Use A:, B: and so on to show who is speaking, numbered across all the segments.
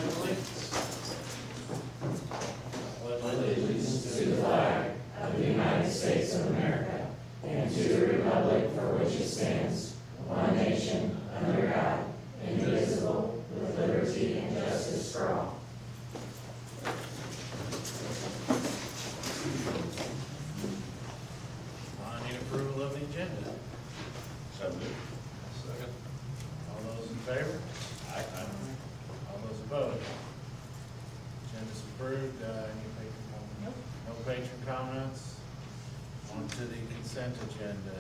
A: pledge of allegiance.
B: Allegiance to the flag of the United States of America and to the republic for which it stands, one nation, under God, indivisible, with liberty and justice for all.
A: I need approval of the agenda.
C: So moved.
A: Second. All those in favor?
C: Aye.
A: All those opposed? Agenda's approved. Any patron comments?
D: Nope.
A: No patron comments. On to the consent agenda.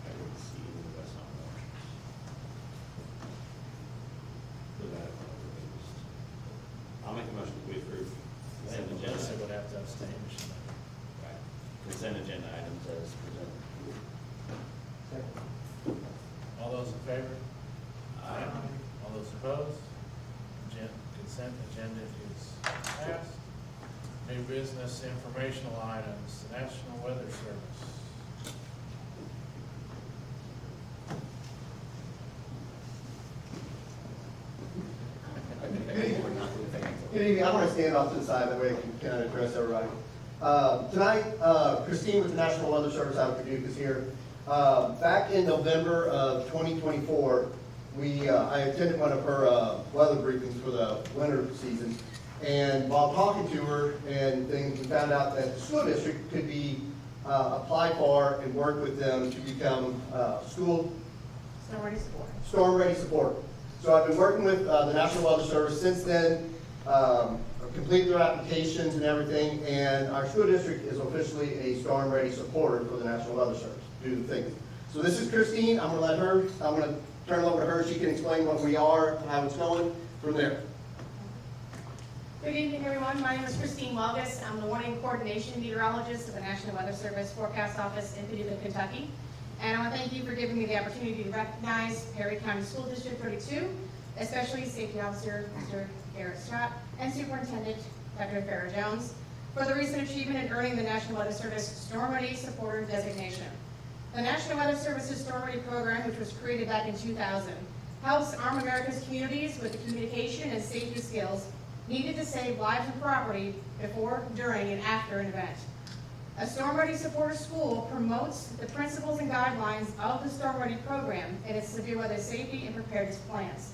C: I didn't see it, but that's not more. Look at it. I'll make a motion that we approve consent
A: They
C: agenda.
A: would have to abstain. shouldn't
C: Right. Consent agenda items as presented.
A: they? All those in favor? All those opposed? Consent agenda is passed. New business informational items, National Weather Service.
E: Good evening. I want to stand off to the side, that way I can kind of address everybody. Tonight, Christine with the National Weather Service out of Paducah is here. Back in November of 2024, I attended one of her weather briefings for the winter season. And while talking to her and things, we found out that the school district could be applied for and work with them to become school
D: Storm-ready support.
E: storm-ready support. So I've been working with the National Weather Service since then, completed their applications and everything, and our school district is officially a storm-ready supporter for the National Weather Service, due to things. So this is Christine. I'm going to turn it over to her. She can explain what we are, how it's going from there.
D: Good evening, everyone. My name is Christine Walgus. I'm the warning coordination meteorologist of the National Weather Service Forecast Office in Paducah, Kentucky. And I want to thank you for giving me the opportunity to recognize Perry County School District 32, especially Safety Officer Mr. Garrett Stott and Superintendent Dr. Farrah Jones, for the recent achievement in earning the National Weather Service Storm Ready Supporter designation. The National Weather Service's Storm Ready program, which was created back in 2000, helps arm America's communities with the communication and safety skills needed to save lives and property before, during, and after an event. A Storm Ready Supporter School promotes the principles and guidelines of the Storm Ready program and its severe weather safety and preparedness plans.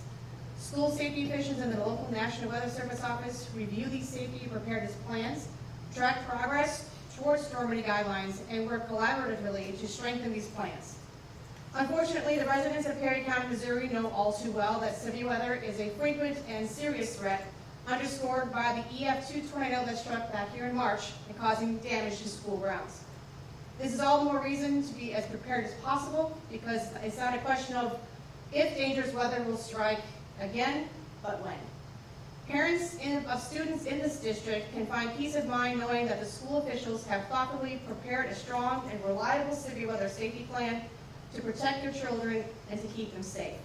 D: School safety officials in the local National Weather Service office review these safety and preparedness plans, track progress towards Storm Ready guidelines, and work collaboratively to strengthen these plans. Unfortunately, the residents of Perry County, Missouri know all too well that severe weather is a frequent and serious threat, underscored by the EF2 tornado that struck back here in March and causing damage to school grounds. This is all the more reason to be as prepared as possible, because it's not a question of if dangerous weather will strike again, but when. Parents of students in this district can find peace of mind knowing that the school officials have thoughtfully prepared a strong and reliable severe weather safety plan to protect their children and to keep them safe.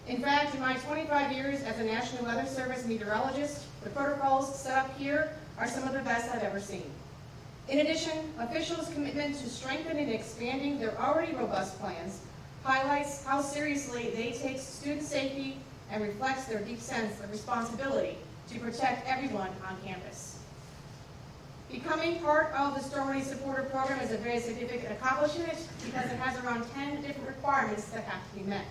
D: In fact, in my 25 years as a National Weather Service meteorologist, the protocols set up here are some of the best I've ever seen. In addition, officials' commitment to strengthening and expanding their already robust plans highlights how seriously they take student safety and reflects their deep sense of responsibility to protect everyone on campus. Becoming part of the Storm Ready Supporter program is a very significant accomplishment because it has around 10 different requirements that have to be met.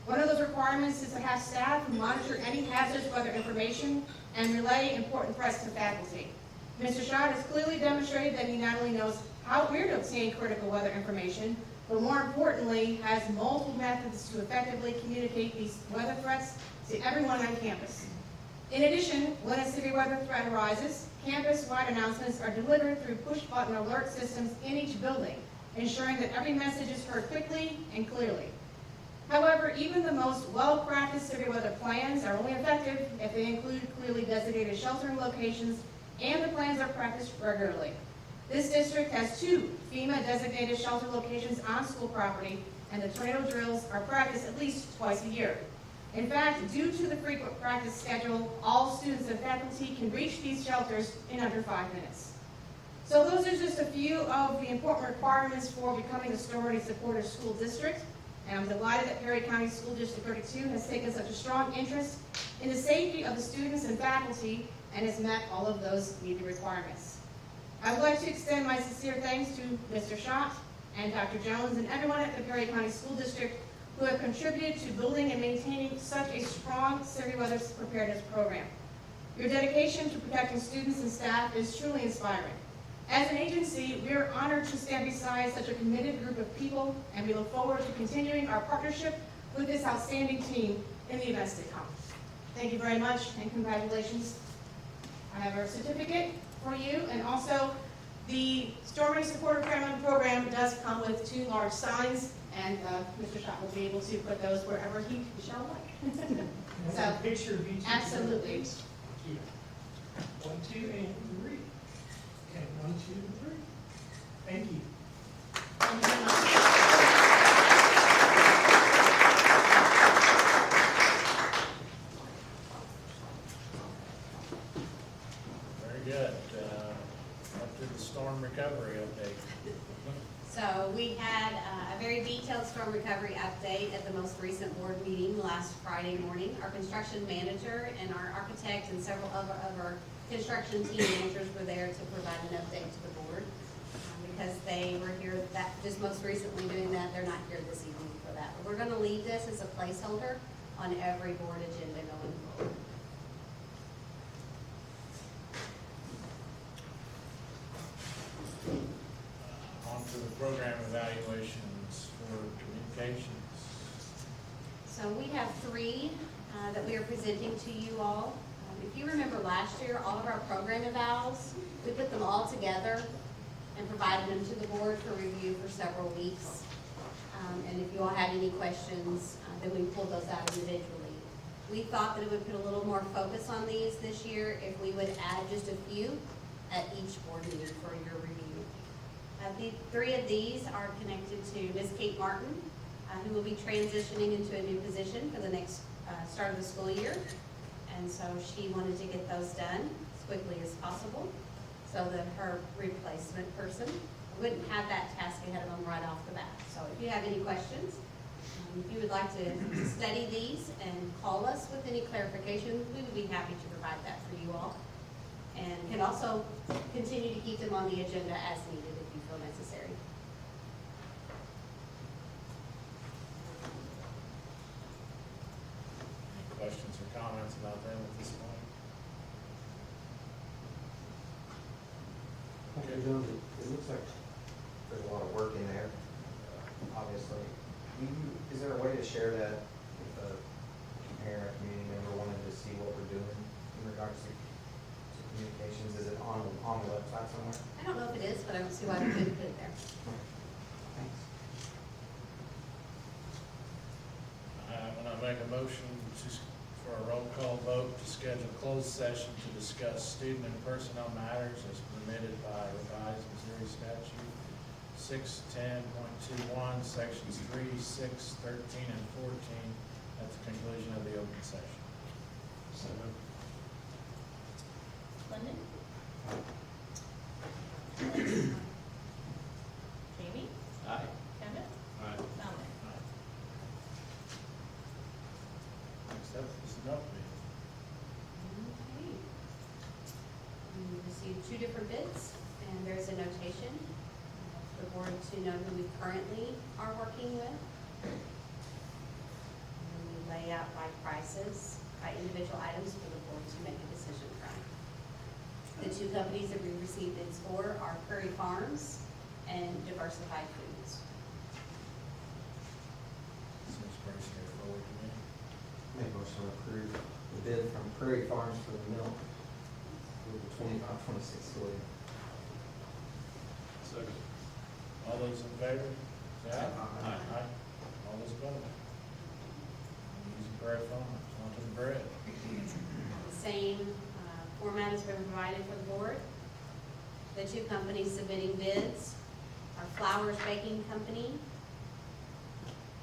D: One of those requirements is to have staff who monitor any hazardous weather information and relay important threats to faculty. Mr. Schott has clearly demonstrated that he not only knows where to obtain critical weather information, but more importantly, has multiple methods to effectively communicate these weather threats to everyone on campus. In addition, when a severe weather threat arises, campus-wide announcements are delivered through push-button alert systems in each building, ensuring that every message is heard quickly and clearly. However, even the most well-crafted severe weather plans are only effective if they include clearly designated sheltering locations and the plans are practiced regularly. This district has 2 FEMA-designated shelter locations on school property, and the tornado drills are practiced at least twice a year. In fact, due to the frequent practice schedule, all students and faculty can reach these shelters in under 5 minutes. So those are just a few of the important requirements for becoming a Storm Ready Supporter School District. And I'm delighted that Perry County School District 32 has taken such a strong interest in the safety of the students and faculty and has met all of those needed requirements. I would like to extend my sincere thanks to Mr. Schott and Dr. Jones and everyone at the Perry County School District who have contributed to building and maintaining such a strong severe weather preparedness program. Your dedication to protecting students and staff is truly inspiring. As an agency, we are honored to stand beside such a committed group of people, and we look forward to continuing our partnership with this outstanding team in the events to come. Thank you very much, and congratulations. I have a certificate for you, and also the Storming Supporter program does come with 2 large signs, and Mr. Schott will be able to put those wherever he shall like.
B: That's
D: So,
B: a picture of each.
D: absolutely.
B: Yeah. 1, 2, and 3. Okay, 1, 2, and 3. Thank you.
D: Thank you very much.
A: Very good. Up to the storm recovery update.
F: So we had a very detailed storm recovery update at the most recent board meeting last Friday morning. Our construction manager and our architect and several other of our construction team managers were there to provide an update to the board. Because they were here just most recently doing that, they're not here this evening for that. But we're gonna leave this as a placeholder on every board agenda going forward.
A: On to the program evaluations for communications.
F: So we have 3 that we are presenting to you all. If you remember last year, all of our program evals, we put them all together and provided them to the board for review for several weeks. And if you all had any questions, then we pulled those out individually. We thought that it would put a little more focus on these this year if we would add just a few at each board meeting for your review. The 3 of these are connected to Ms. Kate Martin, who will be transitioning into a new position for the next start of the school year. And so she wanted to get those done as quickly as possible so that her replacement person wouldn't have that task ahead of them right off the bat. So if you have any questions, if you would like to study these and call us with any clarification, we would be happy to provide that for you all. And can also continue to keep them on the agenda as needed if you feel necessary.
A: Any questions or comments about them at this point?
G: Okay, Jones, it looks like there's a lot of work in there, obviously. Is there a way to share that if a parent or community member wanted to see what we're doing in regards to communications? Is it on the website somewhere?
F: I don't know if it is, but I don't see why we couldn't put it there.
G: Thanks.
A: I'm gonna make a motion for a roll call vote to schedule closed session to discuss student and personnel matters as permitted by revised Missouri statute 610.21, sections 3, 6, 13, and 14 at the conclusion of the open session.
H: Linden? Jamie?
C: Aye.
H: Kevin?
C: Aye.
H: Dominic?
A: Next up is an update.
F: Okay. We received 2 different bids, and there's a notation for the board to know who we currently are working with. And we lay out by prices, by individual items for the board to make a decision from. The 2 companies that we received bids for are Prairie Farms and Diversified Foods.
A: Seems pretty straightforward to me.
G: Make a motion to approve the bid from Prairie Farms for the milk for the 25-26 school year.
C: Second.
A: All those in favor? Say aye.
C: Aye.
A: All those opposed? Using Prairie Farms, on to the bread.
F: The same format has been provided for the board. The 2 companies submitting bids are Flowers Baking Company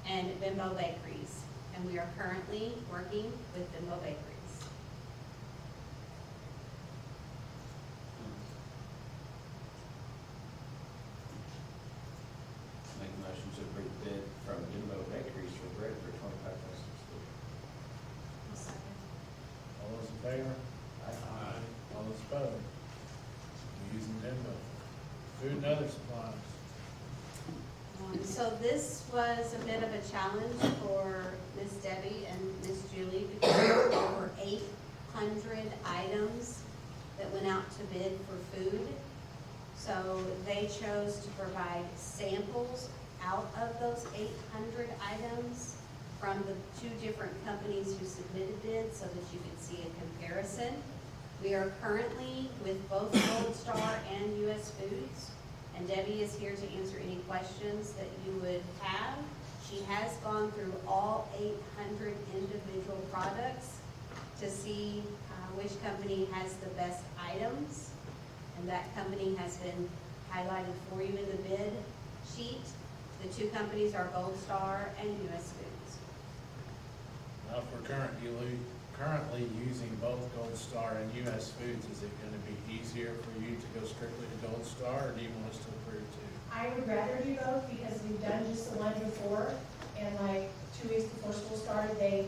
F: and Bimbo Bakeries. And we are currently working with Bimbo Bakeries.
I: Make a motion to approve the bid from Bimbo Bakeries
A: favor? Aye. All those opposed? We're using them both. Food and other supplies.
F: So this was a bit of a challenge for Miss Debbie and Miss Julie because there were over 800 items that went out to bid for food. So they chose to provide samples out of those 800 items from the two different companies who submitted bids so that you could see a comparison. We are currently with both Gold Star and US Foods, and Debbie is here to answer any questions that you would have. She has gone through all 800 individual products to see which company has the best items, and that company has been highlighted for you in the bid sheet. The two companies are Gold Star and US Foods.
A: Now, if we're currently using both Gold Star and US Foods, is it gonna be easier for you to go strictly to Gold Star, or do you want us to approve two?
D: I would rather do both because we've done just the one before, and like 2 weeks before school started, they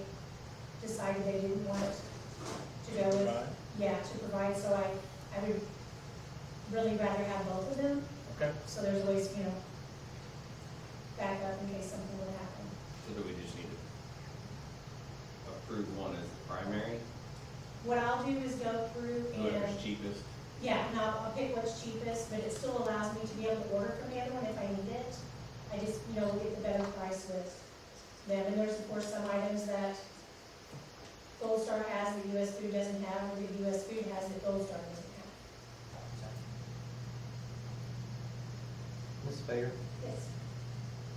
D: decided they didn't want to go with,
A: Right.
D: to provide, so I would really rather have both of them,
A: Okay.
D: so there's always, back up in case something would happen.
C: So do we just need to approve one as the primary,
D: What I'll do is go through and,
C: whoever's cheapest?
D: I'll pick what's cheapest, but it still allows me to be able to order from the other one if I need it. I just, will get the better price with them, and there's of course some items that Gold Star has that US Food doesn't have, or that US Food has that Gold Star doesn't have.
G: Ms. Bayer,
D: Yes.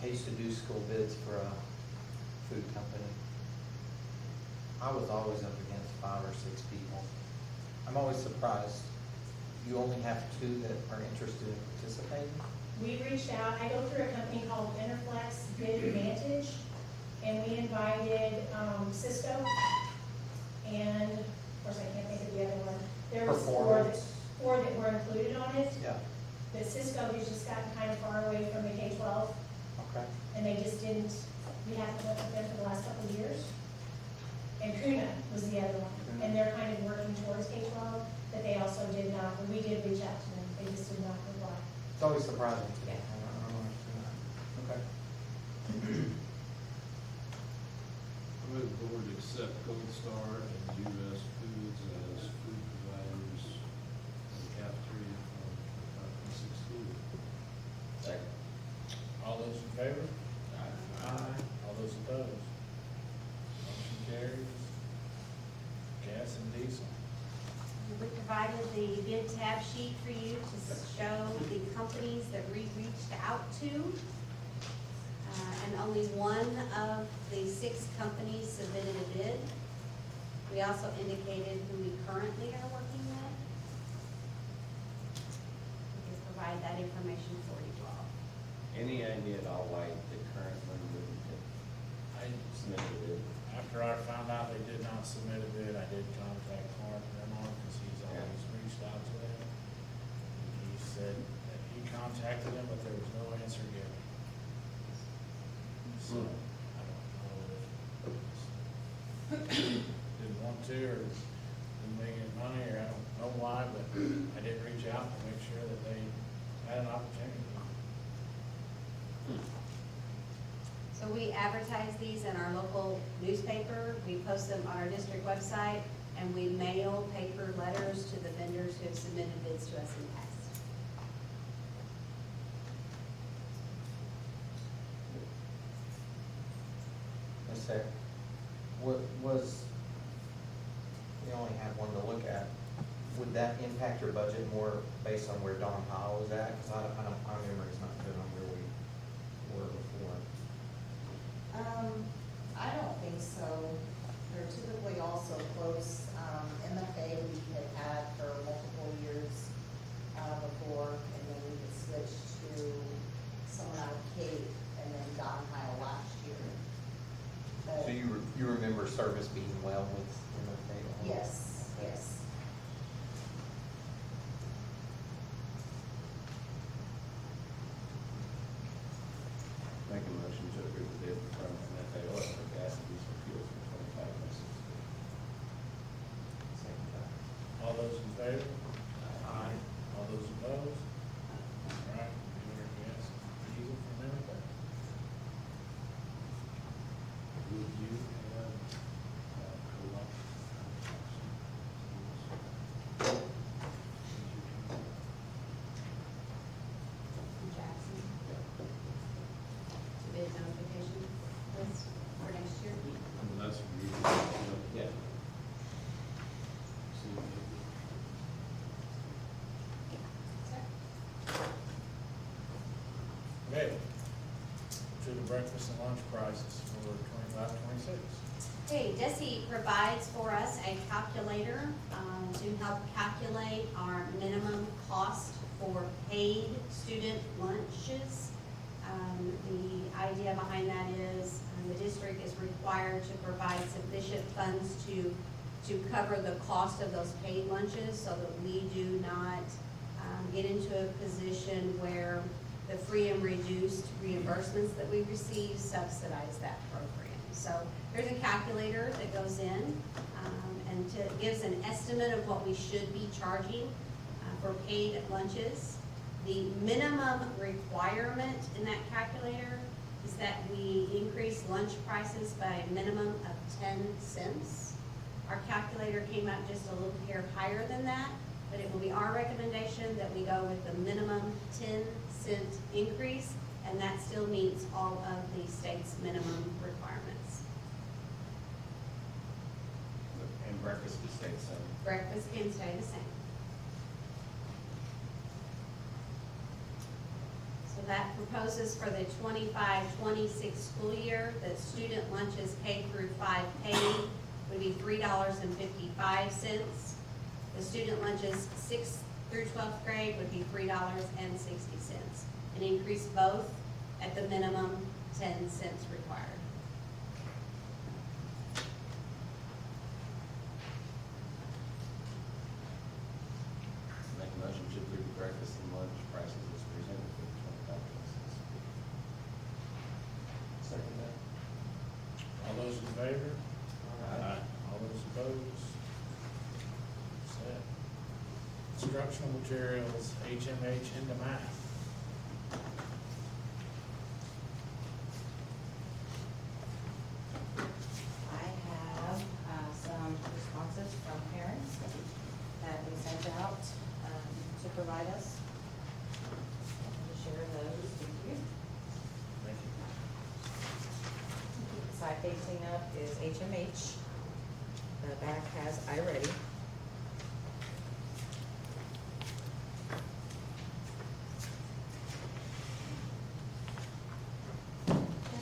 G: I used to do school bids for a food company. I was always up against 5 or 6 people. I'm always surprised. You only have 2 that are interested in participating?
D: We reached out, I go through a company called Interflex Bid Advantage, and we invited, Cisco, and, of course, I can't think of the other one. There was
G: Performance.
D: four that were included on it,
G: Yeah,
D: but Cisco has just gotten kind of far away from the K-12,
G: okay.
D: and they just didn't, we haven't worked with them for the last couple of years. And Kuna was the other one, and they're kind of working towards K-12, but they also did not, when we did reach out to them, they just did not reply.
G: It's always surprising to me.
D: Yeah.
G: I don't understand that. Okay.
I: I move the board to accept Gold Star and US Foods as food providers in the cafeteria for 2016.
C: Second.
A: All those in favor?
C: Aye.
A: All those opposed? Motion carries. Gas and diesel.
F: We provided the bid tab sheet for you to show the companies that we reached out to. And only one of the 6 companies submitted a bid. We also indicated who we currently are working with. We can provide that information for you all.
C: Any idea at all why the current one wouldn't
A: I,
C: submit a bid?
A: after I found out they did not submit a bid, I did contact Mark Remar, because he's always reached out to them. He said that he contacted them, but there was no answer given. So, I don't know if didn't want to, or didn't make any money, or I don't know why, but I did reach out to make sure that they had an opportunity.
F: So we advertise these in our local newspaper, we post them on our district website, and we mail paper letters to the vendors who have submitted bids to us in the past.
G: Ms. Bayer, what was, we only have one to look at. Would that impact your budget more based on where Don Powell was at? Because our memory's not good on where we were before.
J: I don't think so. They're typically also close. MFA we had for multiple years before, and then we had switched to someone out of Cape, and then Don Heil last year. But
G: So you remember service being well with MFA?
J: yes, yes.
C: Make a motion to approve the bid from MFA Oil for gas and diesel fuel for 25 and 16.
G: Second.
A: All those in favor? Aye. All those opposed? All right, yes, easy for them.
I: Would you have, co-op?
F: Jackson. Bid notification list for next year.
I: That's really,
C: Yeah.
I: see,
A: Okay, to the breakfast and lunch prices for 25-26.
F: Okay, DESI provides for us a calculator to help calculate our minimum cost for paid student lunches. The idea behind that is the district is required to provide sufficient funds to cover the cost of those paid lunches so that we do not get into a position where the free and reduced reimbursements that we receive subsidize that program. So there's a calculator that goes in gives an estimate of what we should be charging for paid lunches. The minimum requirement in that calculator is that we increase lunch prices by a minimum of 10 cents. Our calculator came out just a little hair higher than that, but it will be our recommendation that we go with the minimum 10-cent increase, and that still meets all of the state's minimum requirements.
C: And breakfast would stay the same.
F: Breakfast can stay the same. So that proposes for the 25-26 school year that student lunches K through 5 paid would be $3.55. The student lunches 6th through 12th grade would be $3.60. An increase both at the minimum 10 cents required.
C: Make a motion to approve the breakfast and lunch prices as presented for the 25-26.
G: Second that.
A: All those in favor?
C: Aye.
A: All those opposed? Set. Instructional materials, HMH into math.
J: I have some responses from parents that we sent out to provide us. I'm going to share those with you.
A: Thank you.
J: Side facing up is HMH. The back has iReady.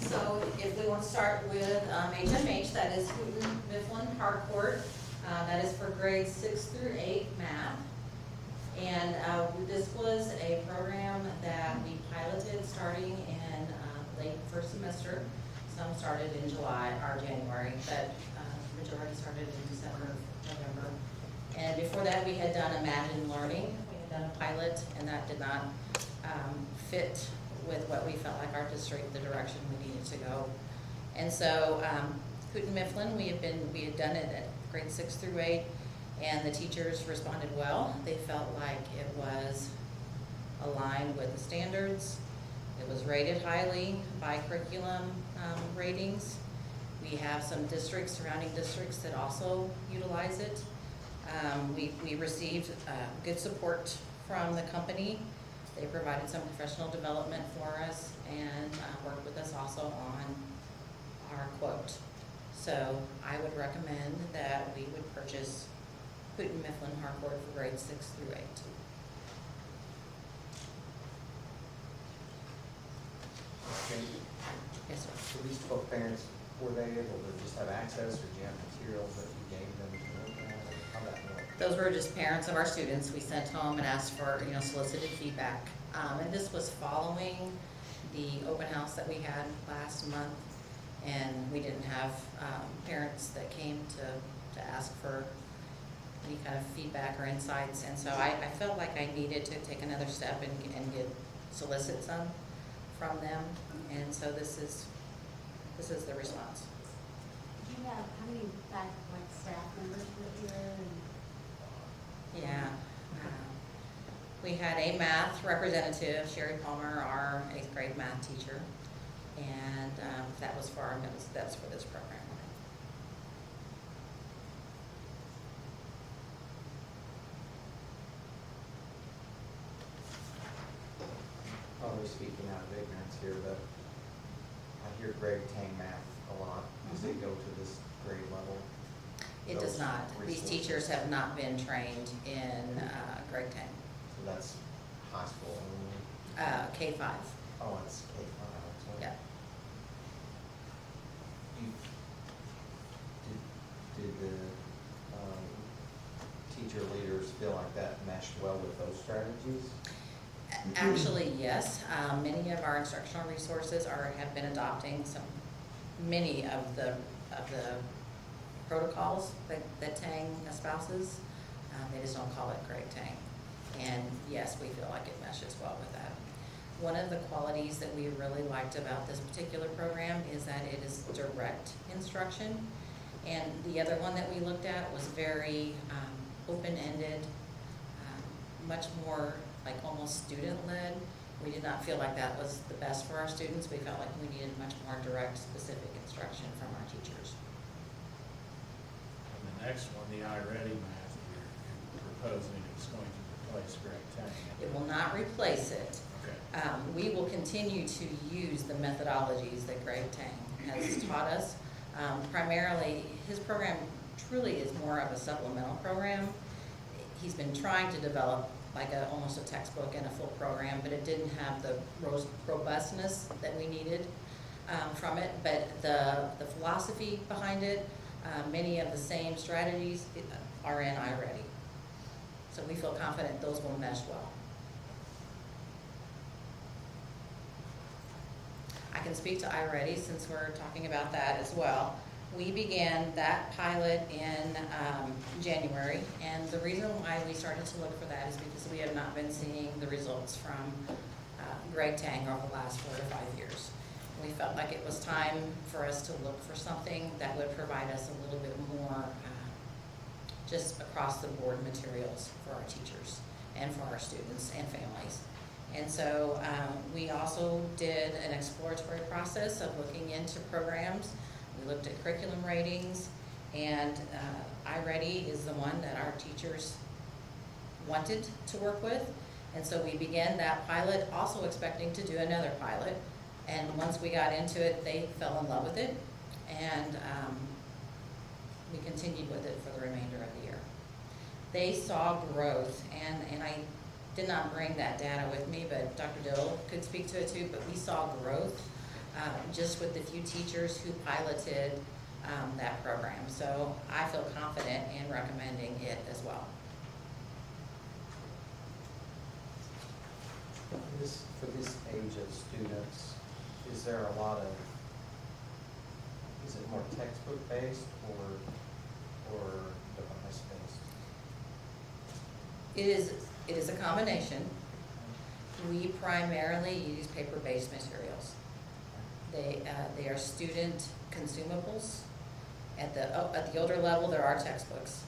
J: So if we want to start with HMH, that is Houghton Mifflin Harcourt. That is for grades 6 through 8 math. And this was a program that we piloted starting in late first semester. Some started in July or January, but the majority started in December, November. And before that, we had done Imagine Learning. We had done a pilot, and that did not fit with what we felt like our district, the direction we needed to go. And so Houghton Mifflin, we had done it at grade 6 through 8, and the teachers responded well. They felt like it was aligned with the standards. It was rated highly by curriculum ratings. We have some districts, surrounding districts, that also utilize it. We received good support from the company. They provided some professional development for us and worked with us also on our quote. So I would recommend that we would purchase Houghton Mifflin Harcourt for grades 6 through 8.
G: Okay.
F: Yes, sir.
G: So these 12 parents, were they able to just have access, or do you have materials that you gave them to look at, or how that work?
J: Those were just parents of our students. We sent home and asked for, solicited feedback. And this was following the open house that we had last month. And we didn't have parents that came to ask for any kind of feedback or insights. And so I felt like I needed to take another step and solicit some from them. And so this is the response.
F: Do you have, how many staff members were here?
B: we had a math representative, Sherry Palmer, our 8th grade math teacher, and that was for our notes, that's for this program.
G: Probably speaking out of ignorance here, but I hear Greg Tang math a lot. Does it go to this grade level?
B: It does
G: Those
B: not. These
G: resources?
B: teachers have not been trained in Greg Tang,
G: So that's high school only?
B: K-5.
G: Oh, it's K-5, so.
B: Yeah.
G: You- Did the teacher leaders feel like that meshed well with those strategies?
B: Actually, yes. Many of our instructional resources have been adopting many of the protocols that Tang espouses. They just don't call it Greg Tang. And yes, we feel like it meshes well with that. One of the qualities that we really liked about this particular program is that it is direct instruction. And the other one that we looked at was very open-ended, much more like almost student-led. We did not feel like that was the best for our students. We felt like we needed much more direct, specific instruction from our teachers.
A: And the next one, the iReady math, you're proposing is going to replace Greg Tang.
B: It will not replace it.
A: Okay.
B: We will continue to use the methodologies that Greg Tang has taught us. Primarily, his program truly is more of a supplemental program. He's been trying to develop like almost a textbook and a full program, but it didn't have the robustness that we needed from it. But the philosophy behind it, many of the same strategies are in iReady. So we feel confident those will mesh well. I can speak to iReady since we're talking about that as well. We began that pilot in January, and the reason why we started to look for that is because we have not been seeing the results from Greg Tang over the last 4 to 5 years. We felt like it was time for us to look for something that would provide us a little bit more just across the board materials for our teachers and for our students and families. And so we also did an exploratory process of looking into programs. We looked at curriculum ratings, and iReady is the one that our teachers wanted to work with. And so we began that pilot, also expecting to do another pilot. And once we got into it, they fell in love with it, and we continued with it for the remainder of the year. They saw growth, and I did not bring that data with me, but Dr. Dill could speak to it too, but we saw growth just with the few teachers who piloted that program. So I feel confident in recommending it as well.
G: For this age of students, is there a lot of, is it more textbook based or device based?
B: It is a combination. We primarily use paper-based materials. They are student consumables. At the older level, there are textbooks.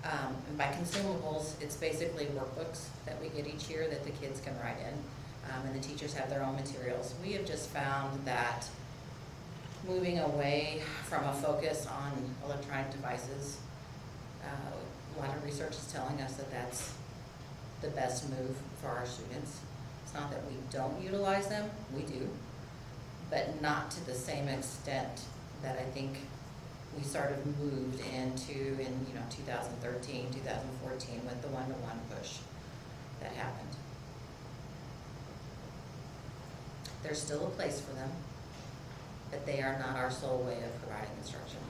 B: And by consumables, it's basically workbooks that we get each year that the kids can write in, and the teachers have their own materials. We have just found that moving away from a focus on electronic devices, a lot of research is telling us that that's the best move for our students. It's not that we don't utilize them, we do, but not to the same extent that I think we sort of moved into in 2013, 2014 with the one-to-one push that happened. There's still a place for them, but they are not our sole way of providing instruction.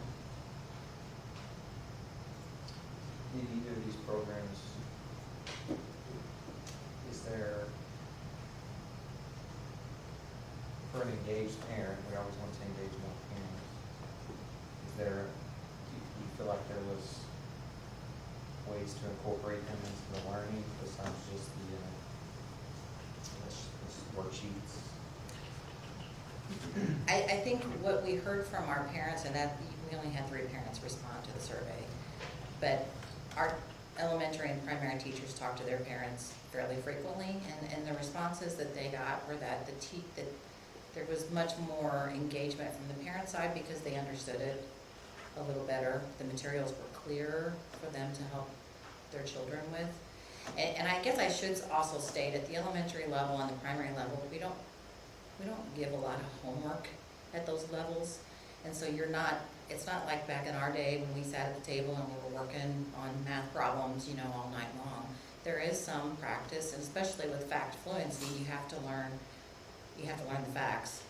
G: In either of these programs, is there, for an engaged parent, we always want to engage more parents, do you feel like there was ways to incorporate them into the learning besides just the worksheets?
B: I think what we heard from our parents, and that we only had 3 parents respond to the survey, but our elementary and primary teachers talk to their parents fairly frequently, and the responses that they got were that that there was much more engagement from the parent side because they understood it a little better. The materials were clearer for them to help their children with. And I guess I should also state, at the elementary level and the primary level, we don't give a lot of homework at those levels. And so it's not like back in our day when we sat at the table and we were working on math problems, all night long. There is some practice, and especially with fact fluency, you have to learn the facts.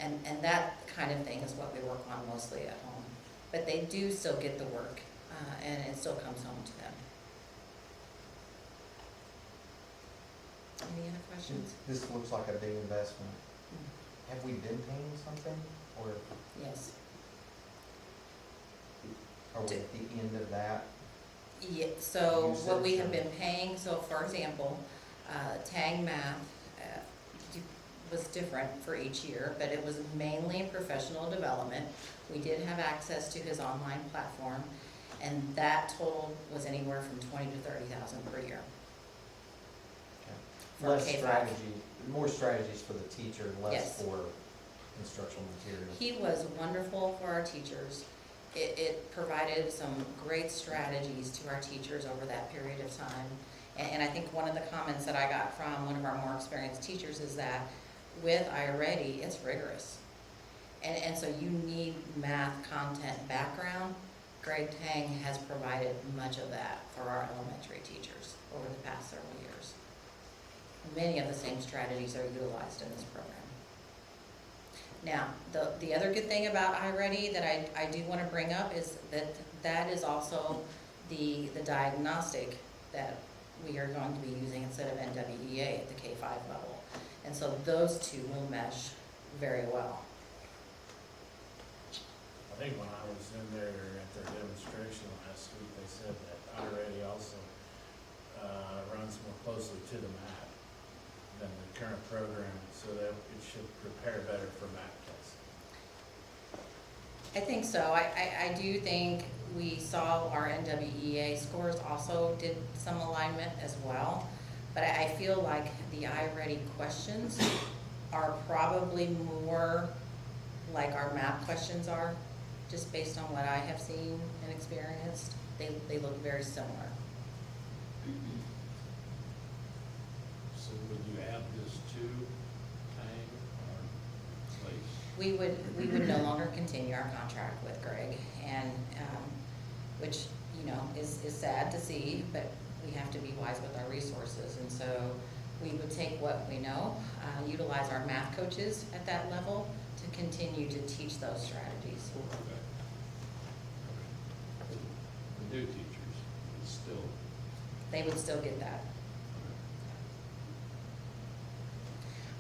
B: And that kind of thing is what we work on mostly at home. But they do still get the work, and it still comes home to them. Any other questions?
G: This looks like a big investment. Have we been paying something, or
B: Yes.
G: are we at the end of that?
B: Yeah, so
G: You said
B: what we have
G: so.
B: been paying, so for example, Tang Math was different for each year, but it was mainly professional development. We did have access to his online platform, and that total was anywhere from 20 to 30,000 per year. For
G: Less
B: K-5.
G: strategy, more strategies for the teacher, less
B: Yes.
G: for instructional materials.
B: He was wonderful for our teachers. It provided some great strategies to our teachers over that period of time. And I think one of the comments that I got from one of our more experienced teachers is that with iReady, it's rigorous. And so you need math content background. Greg Tang has provided much of that for our elementary teachers over the past several years. Many of the same strategies are utilized in this program. Now, the other good thing about iReady that I do want to bring up is that is also the diagnostic that we are going to be using instead of NWEA at the K-5 level. And so those two will mesh very well.
A: I think when I was in there at their demonstration last week, they said that iReady also runs more closely to the map than the current program, so that it should prepare better for map tests.
B: I think so. I do think we saw our NWEA scores also did some alignment as well. But I feel like the iReady questions are probably more like our map questions are, just based on what I have seen and experienced. They look very similar.
I: So would you add this to Tang or place?
B: We would no longer continue our contract with Greg, and, which, is sad to see, but we have to be wise with our resources. And so we would take what we know, utilize our math coaches at that level to continue to teach those strategies.
I: Okay. The new teachers is still,
B: They would still get that.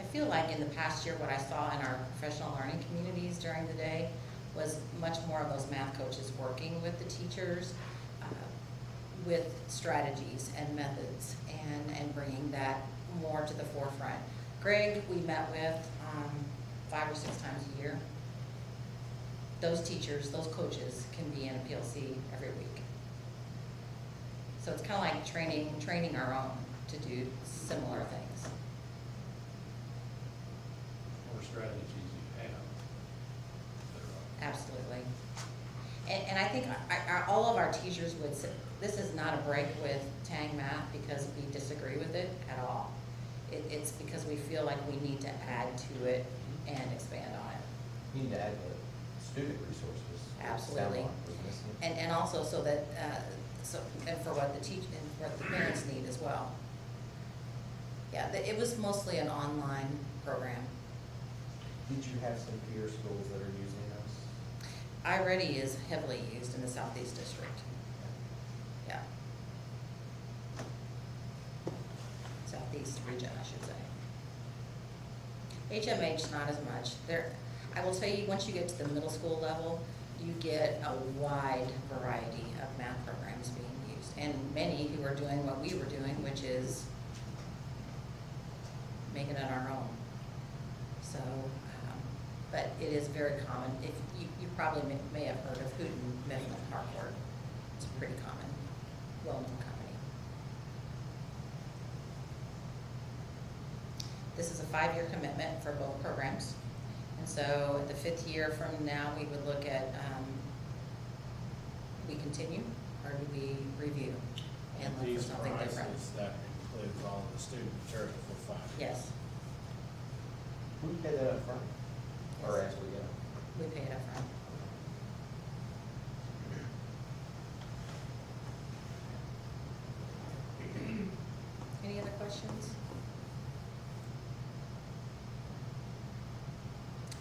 B: I feel like in the past year, what I saw in our professional learning communities during the day was much more of those math coaches working with the teachers with strategies and methods and bringing that more to the forefront. Greg, we met with 5 or 6 times a year. Those teachers, those coaches can be in a PLC every week. So it's kind of like training our own to do similar things.
I: more strategies you have. Better off.
B: Absolutely. And I think all of our teachers would say, this is not a break with Tang Math because we disagree with it at all. It's because we feel like we need to add to it and expand on it.
G: You need to add the student resources.
B: Absolutely.
G: Sound like we're missing.
B: And also so that, and for what the parents need as well. Yeah, it was mostly an online program.
G: Did you have some peer schools that are using those?
B: iReady is heavily used in the Southeast District. Yeah. Southeast region, I should say. HMH, not as much. I will tell you, once you get to the middle school level, you get a wide variety of math programs being used. And many who are doing what we were doing, which is making it our own. So, but it is very common. If you probably may have heard of Houghton Mifflin Harcourt. It's a pretty common, well-known company. This is a 5-year commitment for both programs. And so at the 5th year from now, we would look at, we continue or do we review and look for
A: These
B: something different?
A: prices, that includes all of the student material for 5 years.
B: Yes,
G: We pay that up front, or as we go?
B: we pay it up front. Any other questions?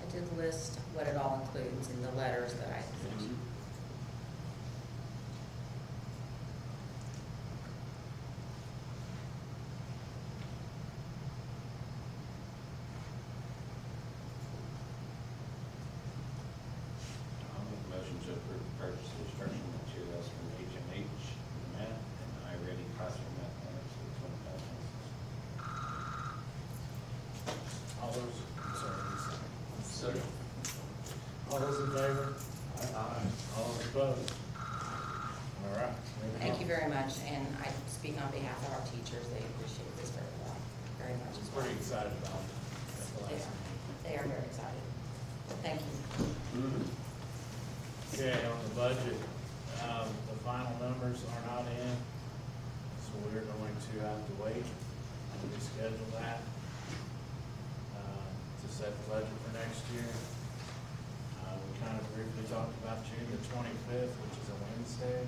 B: I did list what it all includes in the letters that I sent you.
C: I'll make a motion to approve the purchase of instructional materials from HMH Math and iReady Classroom Mathematics for the 25 classes.
A: All those, I'm sorry, Lisa. Second. All those in favor? Aye. All those opposed? All right. moving
B: Thank
A: on.
B: you very much, and I speak on behalf of our teachers, they appreciate this very much as well.
A: Pretty excited about it. At the
B: They
A: last
B: are,
A: meeting.
B: they are very excited. Thank you.
A: Okay, on the budget, the final numbers are not in, so we're going to have to wait and reschedule that to set the budget for next year. We kind of briefly talked about June the 25th, which is a Wednesday.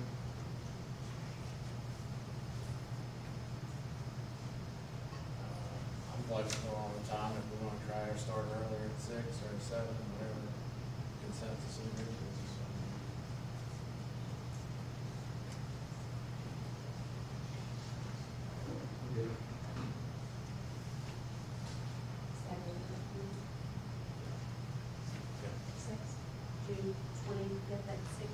A: I'm flexible all the time if we want to try or start earlier at 6 or at 7, whatever consensus is.
F: June 25th at 6.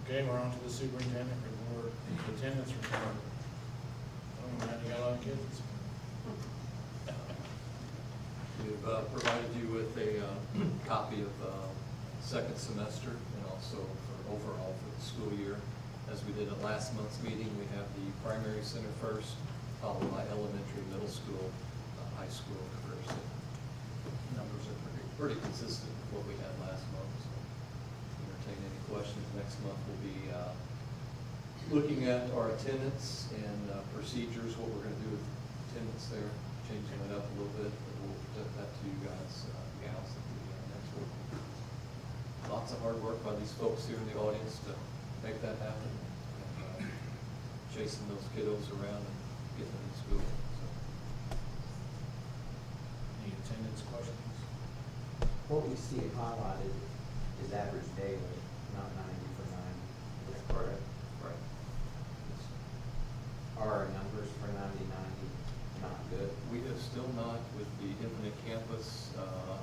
A: Okay, we're on to the superintendent report, the attendance report. Oh, man, you got a lot of kids this morning.
I: We've provided you with a copy of second semester and also for overall for the school year. As we did at last month's meeting, we have the primary center first, followed by elementary, middle school, high school first. Numbers are pretty consistent with what we had last month, so entertain any questions. Next month we'll be looking at our attendance and procedures, what we're gonna do with attendance there, changing it up a little bit, but we'll present that to you guys, gals, at the next week. Lots of hard work by these folks here in the audience to make that happen, and chasing those kiddos around and getting them in school, so.
A: Any attendance questions?
G: What we see highlighted is average daily, not 90 for 90. Is that correct?
I: Right.
G: Are our numbers for 90/90 not good?
I: We have still not, with the Infinite Campus,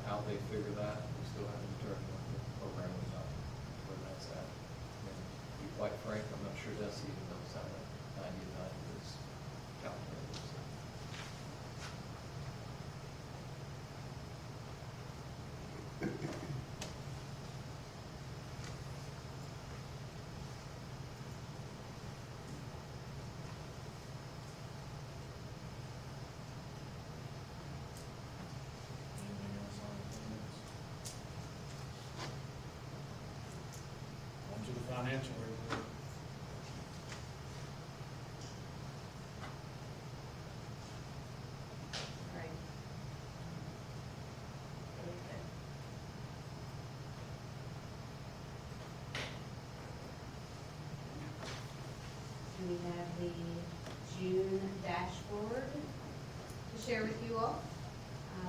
I: how they figure that, we still haven't determined what the program is on, where that's at. And to be quite frank, I'm not sure Desi even knows how that 90/90 is calculated, so.
A: Anything else on attendance? On to the financial report.
F: Right. And we have the June dashboard to share with you all.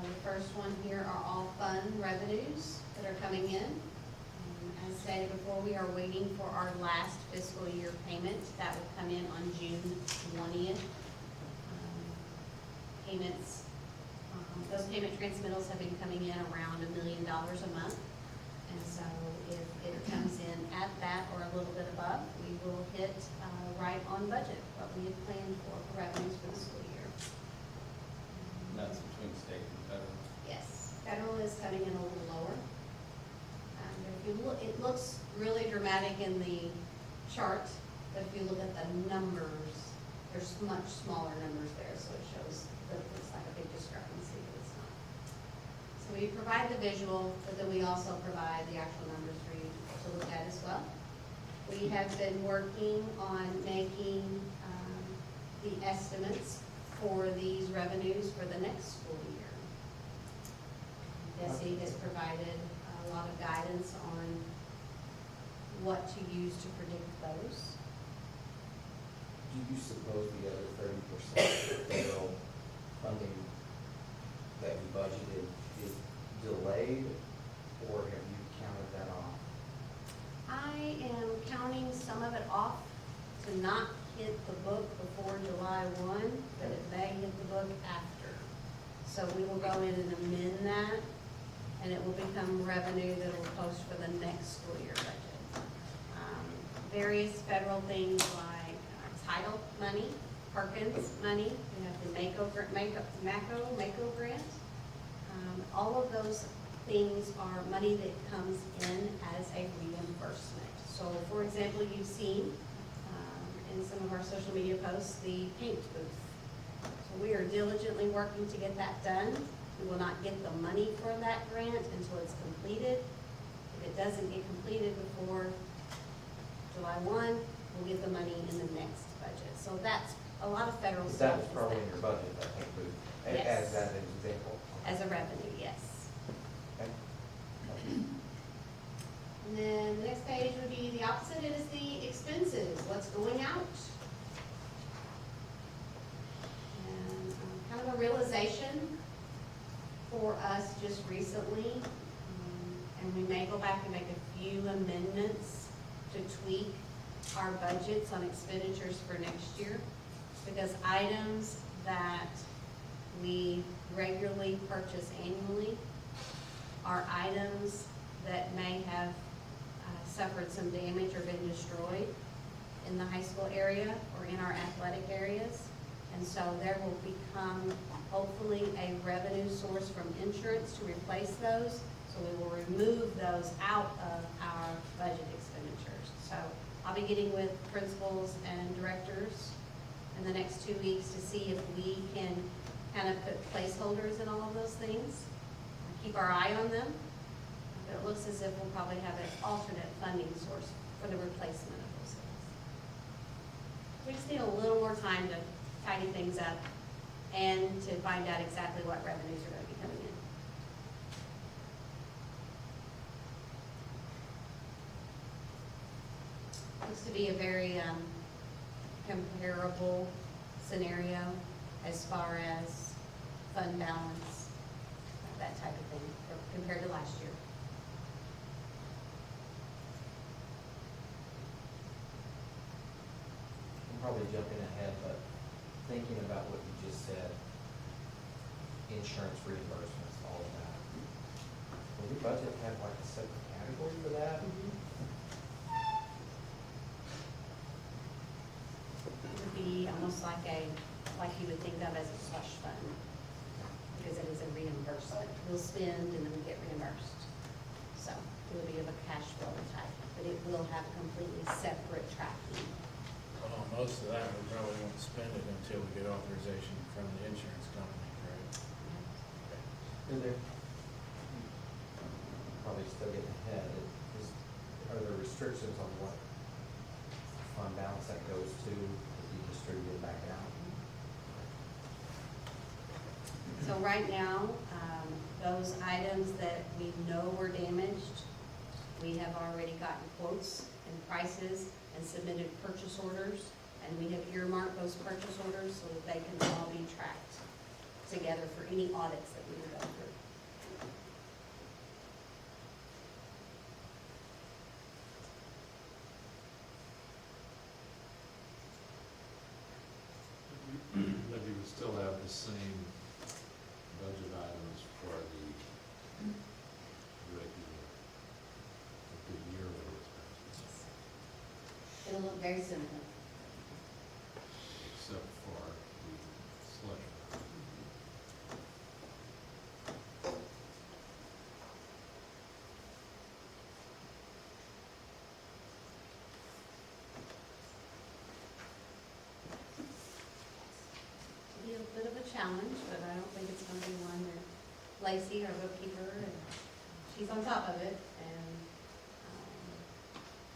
F: The first one here are all fund revenues that are coming in. As stated before, we are waiting for our last fiscal year payment. That will come in on June 20th. Payments, those payment transmittals have been coming in around $1 million a month. And so if it comes in at that or a little bit above, we will hit right on budget, what we had planned for revenues for the school year.
C: And that's between state and federal.
F: Yes, federal is coming in a little lower. If you look, it looks really dramatic in the chart But if you look at the numbers, there's much smaller numbers there, so it shows that it's like a big discrepancy, but it's not. So we provide the visual, but then we also provide the actual numbers for you to look at as well. We have been working on making the estimates for these revenues for the next school year. Desi has provided a lot of guidance on what to use to predict those.
G: Do you suppose the other 30% federal funding that we budgeted is delayed, or have you counted that off?
F: I am counting some of it off to not hit the book before July 1, but it may hit the book after. So we will go in and amend that, and it will become revenue that will post for the next school year budget. Various federal things like title money, Perkins money, we have the MACO grant. All of those things are money that comes in as a reimbursement. So for example, you've seen in some of our social media posts, the paint booth. So we are diligently working to get that done. We will not get the money for that grant until it's completed. If it doesn't get completed before July 1, we'll get the money in the next budget. So that's a lot of federal stuff.
G: That was probably in your budget, I think,
F: Yes.
G: as that an example.
F: As a revenue, yes.
G: Okay.
F: And then the next page would be the opposite, it is the expenses, what's going out. And kind of a realization for us just recently, and we may go back and make a few amendments to tweak our budgets on expenditures for next year, because items that we regularly purchase annually are items that may have suffered some damage or been destroyed in the high school area or in our athletic areas. And so there will become hopefully a revenue source from insurance to replace those. So we will remove those out of our budget expenditures. So I'll be getting with principals and directors in the next 2 weeks to see if we can kind of put placeholders in all of those things, keep our eye on them. But it looks as if we'll probably have an alternate funding source for the replacement of those things. We just need a little more time to tidy things up and to find out exactly what revenues are going to be coming in. Looks to be a very comparable scenario as far as fund balance, that type of thing, compared to last year.
G: I'm probably jumping ahead, but thinking about what you just said, insurance reimbursements, all of that. Will your budget have like a separate category for that?
F: It would be almost like you would think of as a slush fund, because it is a reimbursement. We'll spend and then we get reimbursed. So it will be of a cash flow type, but it will have completely separate tracking.
A: Well, most of that, we probably won't spend it until we get authorization from the insurance company, correct?
G: Is there, probably still getting ahead, are there restrictions on what fund balance that goes to be distributed back out?
F: So right now, those items that we know were damaged, we have already gotten quotes and prices and submitted purchase orders, and we have earmarked those purchase orders so that they can all be tracked together for any audits that we would go through.
K: But you would still have the same budget items for the regular, the yearly expenses,
F: It'll look very similar.
K: except for the slush fund.
F: challenge, but I don't think it's gonna be one that Lacey, our bookkeeper, and she's on top of it, and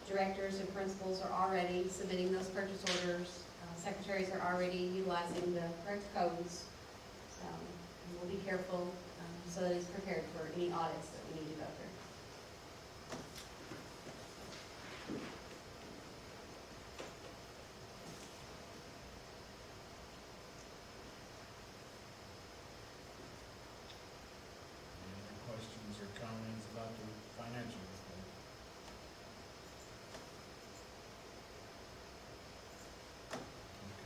F: directors and principals are already submitting those purchase orders. Secretaries are already utilizing the correct codes, so we'll be careful so that it's prepared for any audits that we need to go through.
A: Any other questions or comments about the financial report?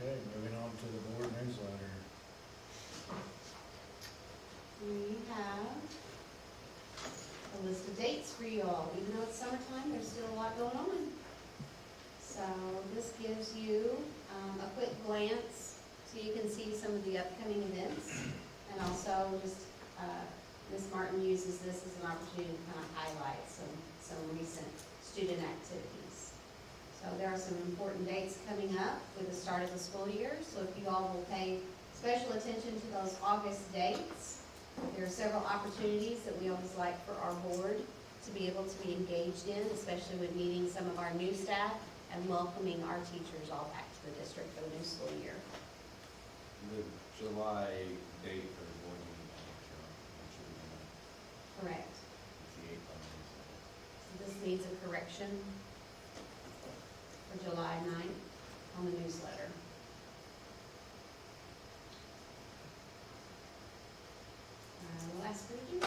A: Okay, moving on to the board newsletter.
F: We have a list of dates for you all. Even though it's summertime, there's still a lot going on. So this gives you a quick glance so you can see some of the upcoming events. And also just, Ms. Martin uses this as an opportunity to kind of highlight some recent student activities. So there are some important dates coming up with the start of the school year. So if you all will pay special attention to those August dates, there are several opportunities that we always like for our board to be able to be engaged in, especially with meeting some of our new staff and welcoming our teachers all back to the district for the new school year.
C: The July date for the board meeting, I'm sure,
F: Correct.
C: it's the 8th on Wednesday.
F: So this needs a correction for July 9th on the newsletter. We'll ask for you.
A: And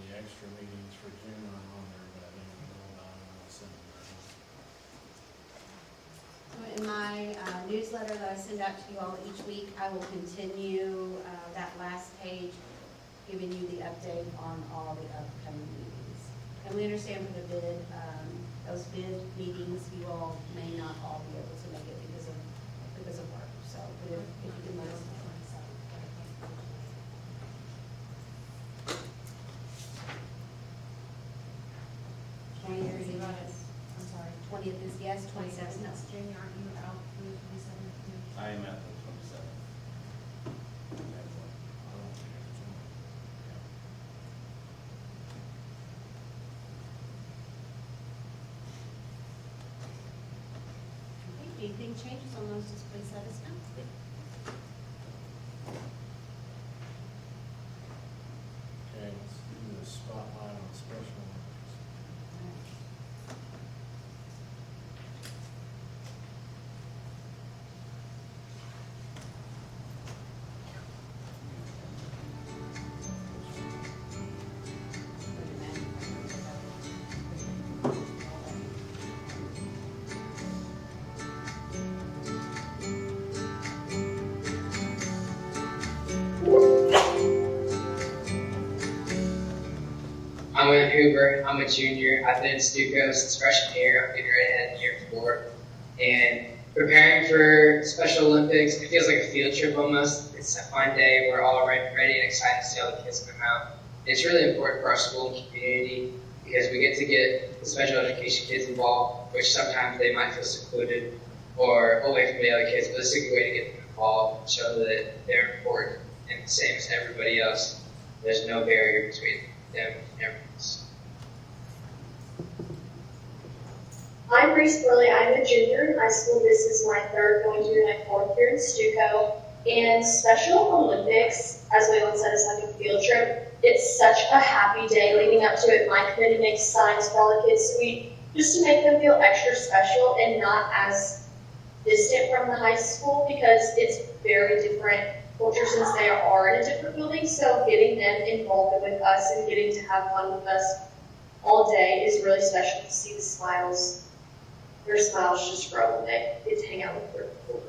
A: the extra meetings for June aren't on there, but I think I'll send them.
F: In my newsletter that I send out to you all each week, I will continue that last page, giving you the update on all the upcoming meetings. And we understand for the bid, those bid meetings, you all may not all be able to make it because of work. So, but if you can let us know. So. 20th is yes. I'm sorry. 20th is yes. 27th no.
D: Jamie, aren't you out for the 27th?
C: I am at the 27th.
F: If anything changes on those, just please let us know.
A: Okay, let's do the spotlight on Special Olympics.
L: I'm William Hoover. I'm a junior. I've been at Stuco since freshman year. I'm getting ready to head in year 4. And preparing for Special Olympics, it feels like a field trip almost. It's a fun day. We're all ready and excited to see all the kids come out. It's really important for our school and community because we get to get the special education kids involved, which sometimes they might feel secluded or away from the other kids, but it's a good way to get them involved and show that they're important and the same as everybody else. There's no barrier between them and everyone else.
M: I'm Grace Burley. I'm a junior in high school. This is my 3rd, going to be my 4th year in Stuco. And Special Olympics, as Waylon said, is like a field trip. It's such a happy day leading up to it. My committee makes signs for all the kids just to make them feel extra special and not as distant from the high school because it's very different culture since they are in a different building. So getting them involved with us and getting to have fun with us all day is really special to see the smiles. Their smiles just grow when they get to hang out with their people.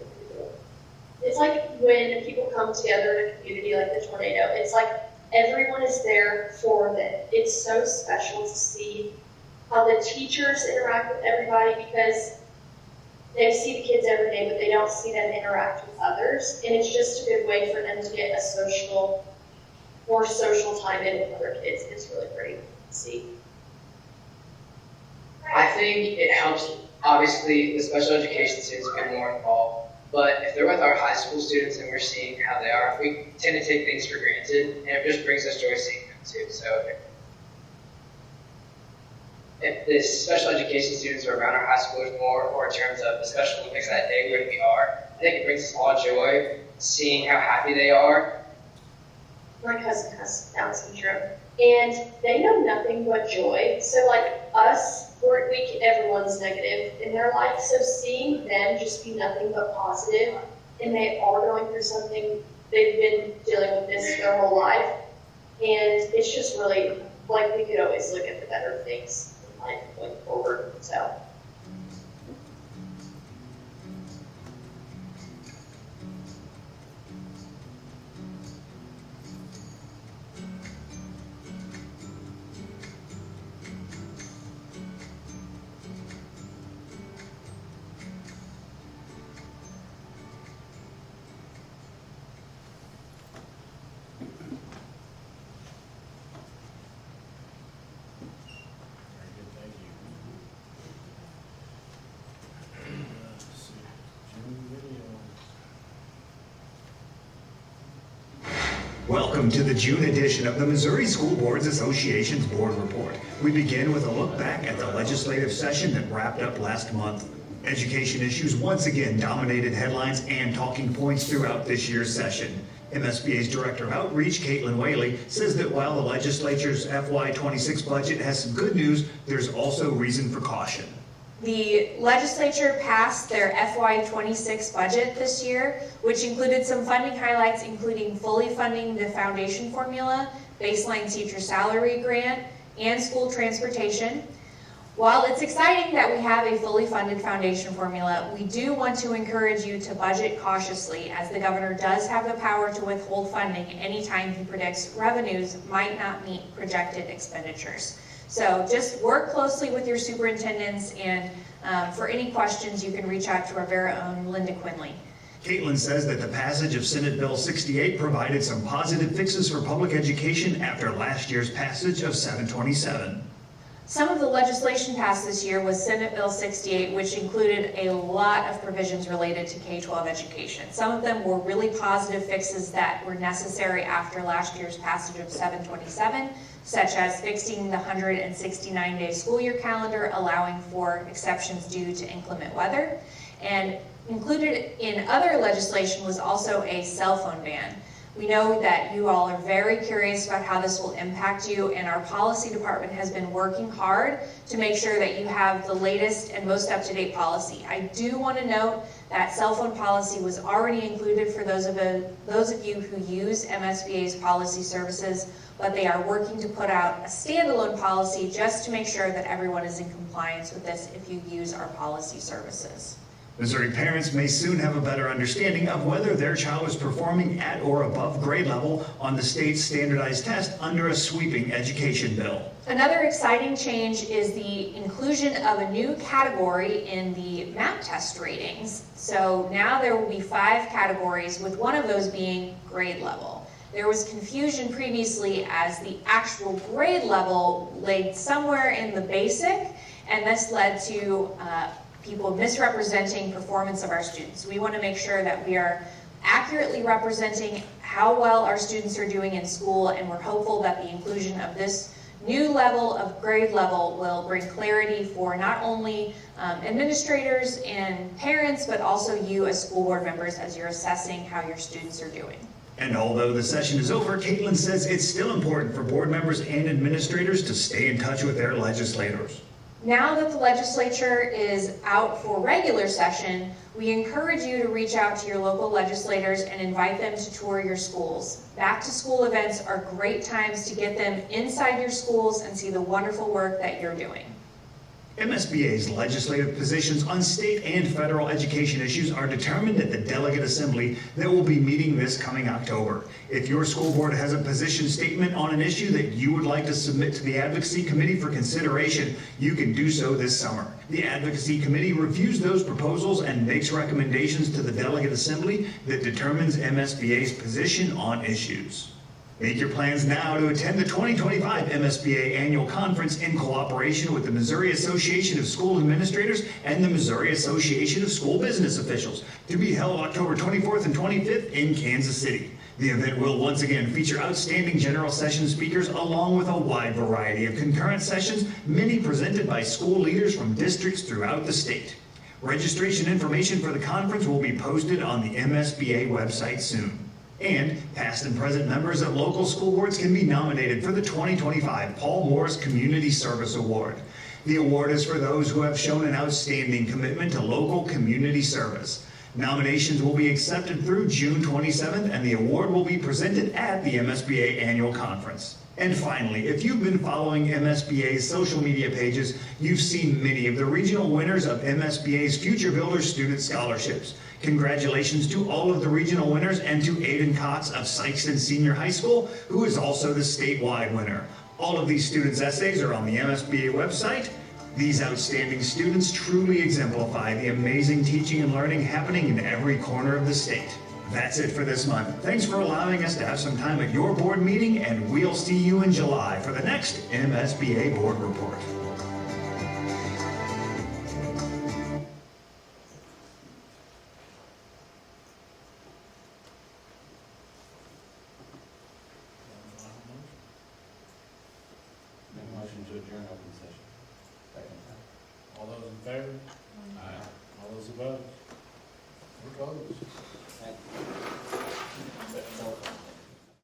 M: It's like when people come together in a community like the tornado. It's like everyone is there for them. It's so special to see how the teachers interact with everybody because they see the kids every day, but they don't see them interact with others. And it's just a good way for them to get more social time in with other kids. It's really pretty to see.
L: I think it helps Obviously, the special education students get more involved, but if they're with our high school students and we're seeing how they are, we tend to take things for granted, and it just brings us joy seeing them too. So if the special education students are around our high schoolers more, or in terms of the Special Olympics that day where we are, I think it brings us all joy seeing how happy they are.
M: My cousin has Down syndrome, and they know nothing but joy. So like us, everyone's negative in their life. So seeing them just be nothing but positive, and they are going through something, they've been dealing with this their whole life, and it's just really like we could always look at the better things in life going forward. So.
A: Very good, thank you. Let's see, June video.
N: Welcome to the June edition of the Missouri School Boards Association's Board Report. We begin with a look back at the legislative session that wrapped up last month. Education issues once again dominated headlines and talking points throughout this year's session. MSBA's Director of Outreach, Caitlin Whaley, says that while the legislature's FY26 budget has some good news, there's also reason for caution.
O: The legislature passed their FY26 budget this year, which included some funding highlights, including fully funding the foundation formula, baseline teacher salary grant, and school transportation. While it's exciting that we have a fully funded foundation formula, we do want to encourage you to budget cautiously, as the governor does have the power to withhold funding anytime he predicts revenues might not meet projected expenditures. So just work closely with your superintendents, and for any questions, you can reach out to our very own Linda Quinley.
N: Caitlin says that the passage of Senate Bill 68 provided some positive fixes for public education after last year's passage of 727.
O: Some of the legislation passed this year was Senate Bill 68, which included a lot of provisions related to K-12 education. Some of them were really positive fixes that were necessary after last year's passage of 727, such as fixing the 169-day school year calendar, allowing for exceptions due to inclement weather. And included in other legislation was also a cell phone ban. We know that you all are very curious about how this will impact you, and our policy department has been working hard to make sure that you have the latest and most up-to-date policy. I do want to note that cell phone policy was already included for those of you who use MSBA's policy services, but they are working to put out a standalone policy just to make sure that everyone is in compliance with this if you use our policy services.
N: Missouri parents may soon have a better understanding of whether their child is performing at or above grade level on the state's standardized test under a sweeping education bill.
O: Another exciting change is the inclusion of a new category in the MAP test ratings. So now there will be 5 categories, with one of those being grade level. There was confusion previously as the actual grade level laid somewhere in the basic, and this led to people misrepresenting performance of our students. We want to make sure that we are accurately representing how well our students are doing in school, and we're hopeful that the inclusion of this new level of grade level will bring clarity for not only administrators and parents, but also you as school board members as you're assessing how your students are doing.
N: And although the session is over, Caitlin says it's still important for board members and administrators to stay in touch with their legislators.
O: Now that the legislature is out for regular session, we encourage you to reach out to your local legislators and invite them to tour your schools. Back to school events are great times to get them inside your schools and see the wonderful work that you're doing.
N: MSBA's legislative positions on state and federal education issues are determined at the Delegate Assembly that will be meeting this coming October. If your school board has a position statement on an issue that you would like to submit to the Advocacy Committee for consideration, you can do so this summer. The Advocacy Committee reviews those proposals and makes recommendations to the Delegate Assembly that determines MSBA's position on issues. Make your plans now to attend the 2025 MSBA Annual Conference in cooperation with the Missouri Association of School Administrators and the Missouri Association of School Business Officials, to be held October 24th and 25th in Kansas City. The event will once again feature outstanding general session speakers along with a wide variety of concurrent sessions, many presented by school leaders from districts throughout the state. Registration information for the conference will be posted on the MSBA website soon. And past and present members of local school boards can be nominated for the 2025 Paul Morris Community Service Award. The award is for those who have shown an outstanding commitment to local community service. Nominations will be accepted through June 27th, and the award will be presented at the MSBA Annual Conference. And finally, if you've been following MSBA's social media pages, you've seen many of the regional winners of MSBA's Future Builders Student Scholarships. Congratulations to all of the regional winners and to Aiden Cox of Sykeston Senior High School, who is also the statewide winner. All of these students' essays are on the MSBA website. These outstanding students truly exemplify the amazing teaching and learning happening in every corner of the state. That's it for this month. Thanks for allowing us to have some time at your board meeting, and we'll see you in July for the next MSBA Board Report.
C: Make a motion to adjourn open session. Second.
A: All those in favor?
K: Aye.
A: All those opposed? We're closed.
C: Thank you.